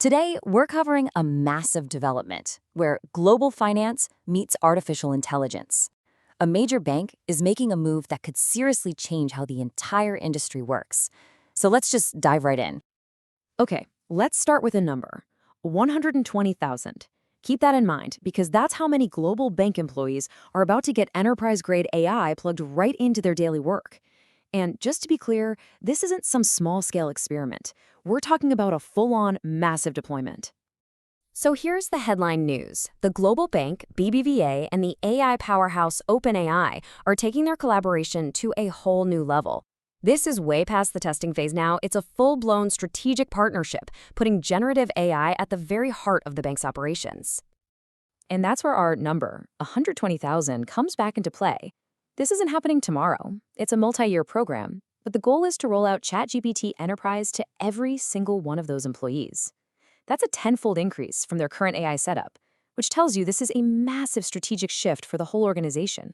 Today, we're covering a massive development where global finance meets artificial intelligence. A major bank is making a move that could seriously change how the entire industry works. So let's just dive right in. Okay, let's start with a number. 120,000. Keep that in mind because that's how many global bank employees are about to get enterprise-grade AI plugged right into their daily work. And just to be clear, this isn't some small-scale experiment. We're talking about a full-on, massive deployment. So here's the headline news. The global bank, BBVA, and the AI powerhouse OpenAI are taking their collaboration to a whole new level. This is way past the testing phase now. It's a full-blown strategic partnership, putting generative AI at the very heart of the bank's operations. And that's where our number, 120,000, comes back into play. This isn't happening tomorrow. It's a multi-year program, but the goal is to roll out ChatGPT Enterprise to every single one of those employees. That's a tenfold increase from their current AI setup, which tells you this is a massive strategic shift for the whole organization.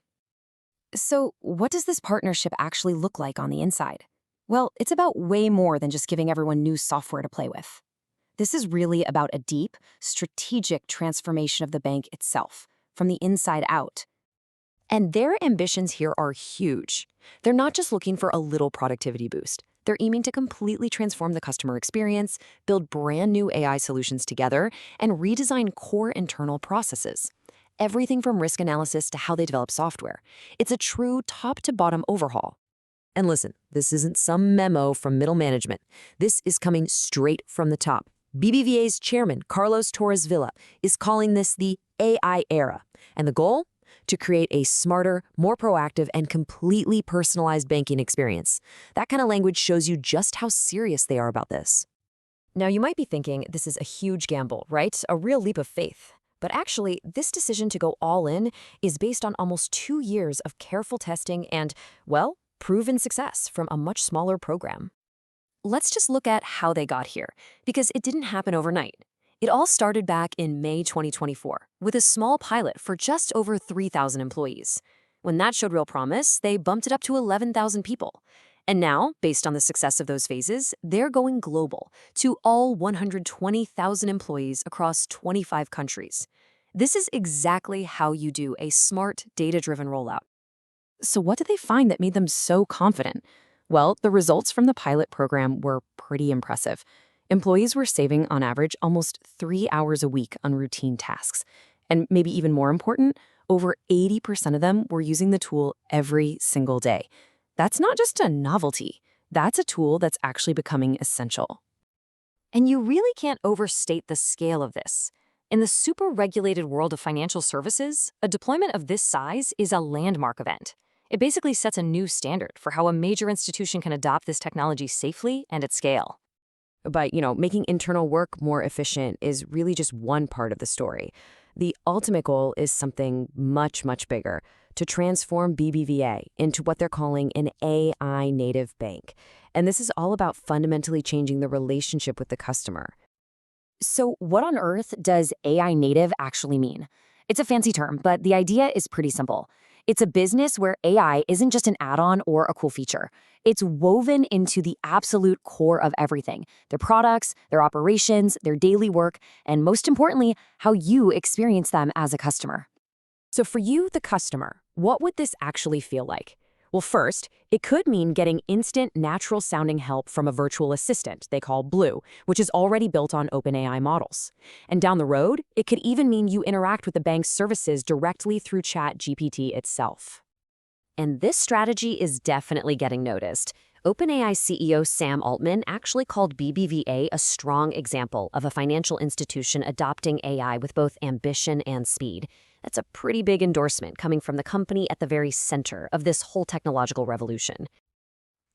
So, what does this partnership actually look like on the inside? Well, it's about way more than just giving everyone new software to play with. This is really about a deep, strategic transformation of the bank itself, from the inside out. And their ambitions here are huge. They're not just looking for a little productivity boost. They're aiming to completely transform the customer experience, build brand new AI solutions together, and redesign core internal processes. Everything from risk analysis to how they develop software. It's a true top-to-bottom overhaul. And listen, this isn't some memo from middle management. This is coming straight from the top. BBVA's chairman, Carlos Torres Villa, is calling this the AI era. And the goal? To create a smarter, more proactive, and completely personalized banking experience. That kind of language shows you just how serious they are about this. Now, you might be thinking this is a huge gamble, right? A real leap of faith. But actually, this decision to go all in is based on almost 2 years of careful testing and, well, proven success from a much smaller program. Let's just look at how they got here, because it didn't happen overnight. It all started back in May 2024 with a small pilot for just over 3,000 employees. When that showed real promise, they bumped it up to 11,000 people. And now, based on the success of those phases, they're going global to all 120,000 employees across 25 countries. This is exactly how you do a smart, data-driven rollout. So what did they find that made them so confident? Well, the results from the pilot program were pretty impressive. Employees were saving, on average, almost 3 hours a week on routine tasks. And maybe even more important, over 80% of them were using the tool every single day. That's not just a novelty. That's a tool that's actually becoming essential. And you really can't overstate the scale of this. In the super regulated world of financial services, a deployment of this size is a landmark event. It basically sets a new standard for how a major institution can adopt this technology safely and at scale. But, making internal work more efficient is really just one part of the story. The ultimate goal is something much, much bigger, to transform BBVA into what they're calling an AI-native bank. And this is all about fundamentally changing the relationship with the customer. So what on earth does AI native actually mean? It's a fancy term, but the idea is pretty simple. It's a business where AI isn't just an add-on or a cool feature. It's woven into the absolute core of everything: their products, their operations, their daily work, and most importantly, how you experience them as a customer. So for you, the customer, what would this actually feel like? Well, first, it could mean getting instant, natural-sounding help from a virtual assistant they call Blue, which is already built on OpenAI models. And down the road, it could even mean you interact with the bank's services directly through ChatGPT itself. And this strategy is definitely getting noticed. OpenAI CEO Sam Altman actually called BBVA a strong example of a financial institution adopting AI with both ambition and speed. That's a pretty big endorsement coming from the company at the very center of this whole technological revolution.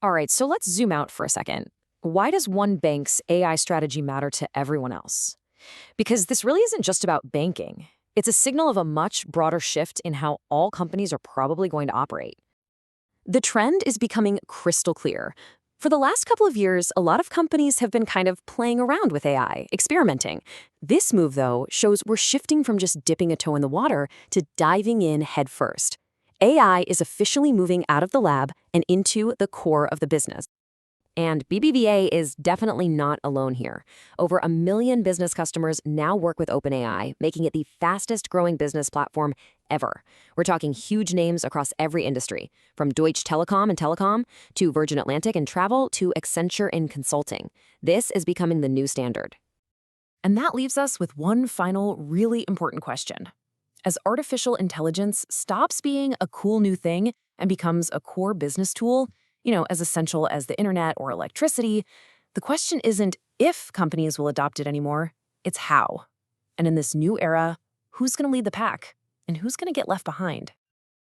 All right, so let's zoom out for a second. Why does one bank's AI strategy matter to everyone else? Because this really isn't just about banking. It's a signal of a much broader shift in how all companies are probably going to operate. The trend is becoming crystal clear. For the last couple of years, a lot of companies have been kind of playing around with AI, experimenting. This move, though, shows we're shifting from just dipping a toe in the water to diving in headfirst. AI is officially moving out of the lab and into the core of the business. And BBVA is definitely not alone here. Over 1 million business customers now work with OpenAI, making it the fastest growing business platform ever. We're talking huge names across every industry, from Deutsche Telekom and telecom, to Virgin Atlantic in travel, to Accenture in consulting. This is becoming the new standard. And that leaves us with one final really important question. As artificial intelligence stops being a cool new thing and becomes a core business tool, as essential as the internet or electricity, the question isn't if companies will adopt it anymore, it's how. And in this new era, who's going to lead the pack? And who's going to get left behind?